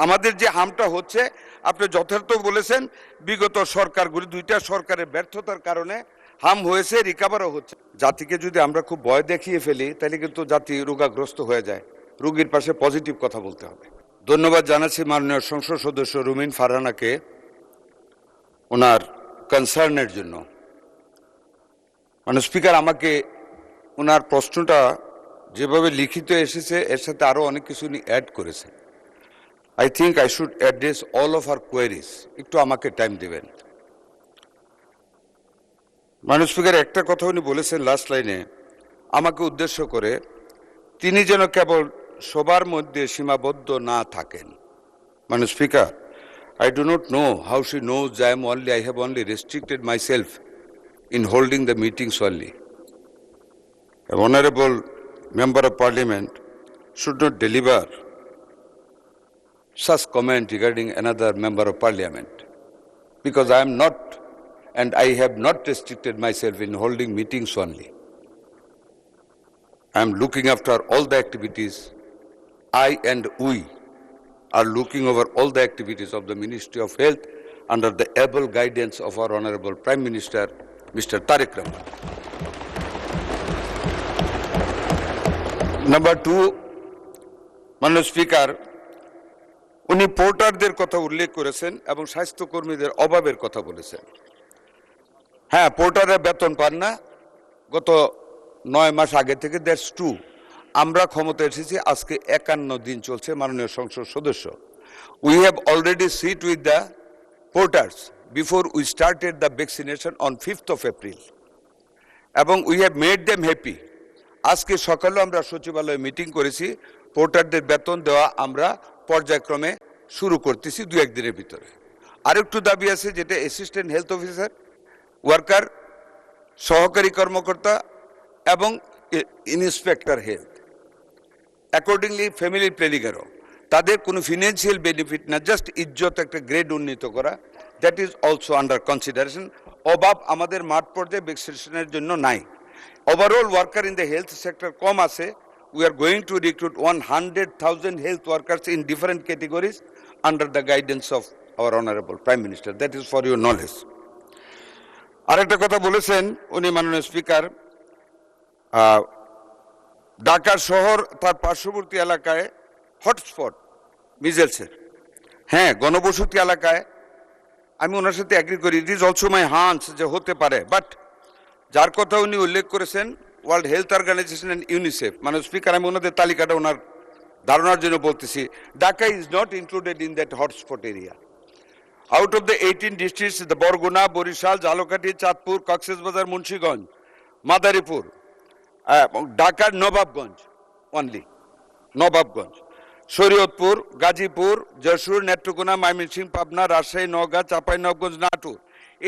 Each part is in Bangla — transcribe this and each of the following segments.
আমাদের যে হামটা হচ্ছে আপনি যথার্থ বলেছেন, বিগত সরকারগুলি দুইটা সরকারের ব্যর্থতার কারণে হাম হয়েছে, রিকাভারও হচ্ছে। জাতিকে যদি আমরা খুব ভয় দেখিয়ে ফেলি তাহলে কিন্তু জাতি রোগাগ্রস্ত হয়ে যায়। রোগীর পাশে পজিটিভ কথা বলতে হবে। ধন্যবাদ জানাচ্ছি মাননীয় সংসদ সদস্য রুমিন ফারহানাকে ওনার কনসার্নের জন্য। স্পিকার আমাকে ওনার প্রশ্নটা যেভাবে লিখিত এসেছে এর সাথে আরও অনেক কিছু উনি অ্যাড করেছে। I think I should address all of our queries. একটু আমাকে টাইম দেবেন। মাননীয় স্পিকার একটা কথা উনি বলেছেন লাস্ট লাইনে আমাকে উদ্দেশ্য করে, তিনি যেন কেবল সবার মধ্যে সীমাবদ্ধ না থাকেন। মাননীয় speaker, I do not know how she knows I have only restricted myself in holding the meetings only. A honorable member of parliament should not deliver such comment regarding another member of parliament, because I am not and I have not restricted myself in holding meetings only. I am looking after all the activities. I and we are looking over all the activities of the Ministry of Health under the able guidance of our Honorable Prime Minister, Mr. Tariq Rahman. Number two, মাননীয় স্পিকার, উনি পোর্টারদের কথা উল্লেখ করেছেন এবং স্বাস্থ্যকর্মীদের অভাবের কথা বলেছেন। হ্যাঁ, পোর্টাররা বেতন পান না গত 9 মাস আগে থেকে। That's true. আমরা ক্ষমতা এসেছি আজকে 51 দিন চলছে। মাননীয় সংসদ সদস্য, we have already sit with the porters before we started the vaccination on 5th of April এবং we have made them happy. আজকে সকালেও আমরা সচিবালয়ে মিটিং করেছি। পোর্টারদের বেতন দেওয়া আমরা পর্যায়ক্রমে শুরু করতেছি 2-1 দিনের ভিতরে। আরেকটু দাবি আছে, যেটা অ্যাসিস্ট্যান্ট হেলথ অফিসার, ওয়ার্কার, সহকারী কর্মকর্তা এবং ইন্সপেক্টর হেলথ, অ্যাকর্ডিংলি ফ্যামিলি প্ল্যানিংয়েরও তাদের কোনো ফিনান্সিয়াল বেনিফিট না, জাস্ট ইজ্জত একটা গ্রেড উন্নীত করা, that is also under consideration. অভাব আমাদের মাঠ পর্যায়ে ভ্যাকসিনেশনের জন্য নাই। Overall worker in the health sector কম আছে। We are going to recruit 100,000 health workers in different categories under the guidance of our Honorable Prime Minister. That is for your knowledge. আরেকটা কথা বলেছেন উনি মাননীয় স্পিকার, ঢাকা শহর তার পার্শ্ববর্তী এলাকায় হটস্পট মিজেলসের। হ্যাঁ, গণবসতি এলাকায় আমি ওনার সাথে অ্যাগ্রি করি। It is also my hunch যে হতে পারে, বাট যার কথা উনি উল্লেখ করেছেন World Health Organization and UNICEF, speaker আমি ওনাদের তালিকাটা ওনার ধারণার জন্য বলতেছি, Dhaka is not included in that hotspot area. Out of the 18 districts, the Barguna, Barishal, Jhalakathi, Chandpur, Cox's Bazar, Munshiganj, Madaripur, ঢাকার নবাবগঞ্জ, অনলি নবাবগঞ্জ, শরীয়তপুর, গাজীপুর, যশোর, নেত্রকোনা, ময়মনসিংহ, পাবনা, রাজশাহী, নওগাঁ, চাঁপাইনবাবগঞ্জ, নাটোর,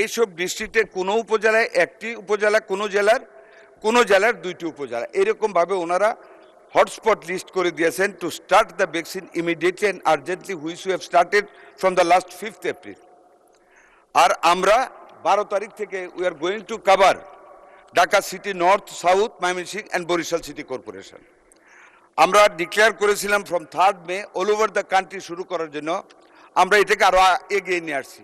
এইসব ডিস্ট্রিক্টের কোনো উপজেলায় 1টি উপজেলা, কোনো জেলার 2টি উপজেলা, এরকমভাবে ওনারা হটস্পট লিস্ট করে দিয়েছেন to start the vaccine immediately and urgently, which we have started from the last 5th April। আর আমরা 12 তারিখ থেকে we are going to cover Dhaka city north, south, Mymensingh and Barishal city corporation. আমরা ডিক্লেয়ার করেছিলাম from 3rd May all over the country শুরু করার জন্য। আমরা এটাকে আরও এগিয়ে নিয়ে আসছি।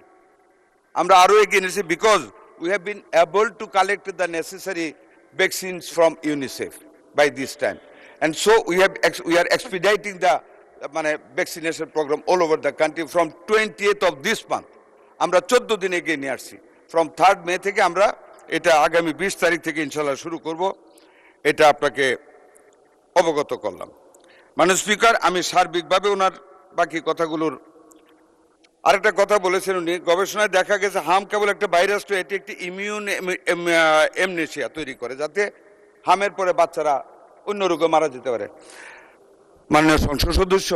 Because we have been able to collect the necessary vaccines from UNICEF by this time, and so we are expediting the vaccination program all over the country from 20th of this month. আমরা 14 দিন এগিয়ে নিয়ে আসছি। from 3rd May থেকে আমরা এটা আগামী 20 তারিখ থেকে ইনশাআল্লাহ শুরু করব। এটা আপনাকে অবগত করলাম। মাননীয় স্পিকার, আমি সার্বিকভাবে ওনার বাকি কথাগুলোর আরেকটা কথা বলেছেন উনি, গবেষণায় দেখা গেছে হাম কেবল একটা ভাইরাস তো এটি একটি ইমিউন এমনেশিয়া তৈরি করে, যাতে হামের পরে বাচ্চারা অন্য রোগে মারা যেতে পারে। মাননীয় সংসদ সদস্য,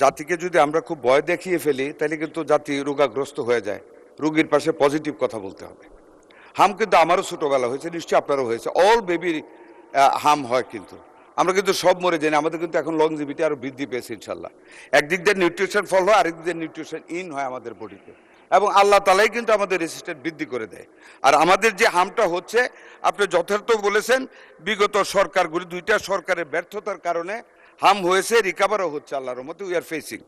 জাতিকে যদি আমরা খুব ভয় দেখিয়ে ফেলি তাহলে কিন্তু জাতি রোগাগ্রস্ত হয়ে যায়। রোগীর পাশে পজিটিভ কথা বলতে হবে। হাম কিন্তু আমারও ছোটোবেলা হয়েছে, নিশ্চয়ই আপনারও হয়েছে। অল বেবি হাম হয়, কিন্তু আমরা কিন্তু সব মরে যাই না। আমাদের কিন্তু এখন লংজিভিটি আরও বৃদ্ধি পেয়েছে ইনশাল্লাহ। একদিক দিয়ে নিউট্রিশন ফল হয়, আরেক দিক দিয়ে নিউট্রিশন ইন হয় আমাদের বডিতে, এবং আল্লাহ তালাই কিন্তু আমাদের রেসিস্ট্যান্ট বৃদ্ধি করে দেয়। আর আমাদের যে হামটা হচ্ছে আপনি যথার্থ বলেছেন, বিগত সরকারগুলি দুইটা সরকারের ব্যর্থতার কারণে হাম হয়েছে, রিকাভারও হচ্ছে আল্লাহর রহমতে। We are facing